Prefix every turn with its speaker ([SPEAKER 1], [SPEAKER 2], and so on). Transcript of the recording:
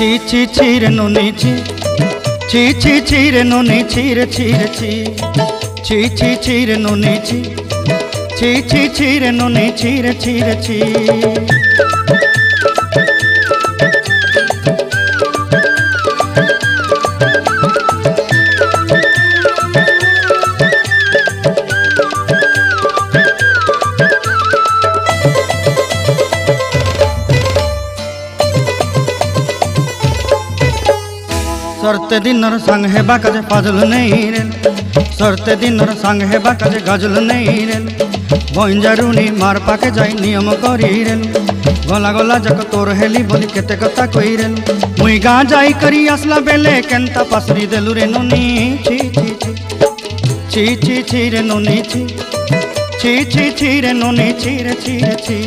[SPEAKER 1] ছি ছি ছি রে নুনি ছি ছি ছি ছি রে নুনি ছি রে ছি রে ছি ছি ছি ছি রে নুনি ছি ছি ছি ছি রে নুনি ছি রে ছি রে ছি। सरते दिनर संग हेबा काजे फाजल नहीं रेल सरते दिनर संग हेबा काजे गजल नहीं रेल बंजारुनी मार पाके जाई नियम करी रेल गला गला जक तोर हेली बोली केते कथा कई रेल मुई गा जाई करी आसला बेले केंता पासरी देलु रे नुनी छी छी छी छी छी छी रे नुनी छी छी छी छी रे नुनी छी रे छी रे छी।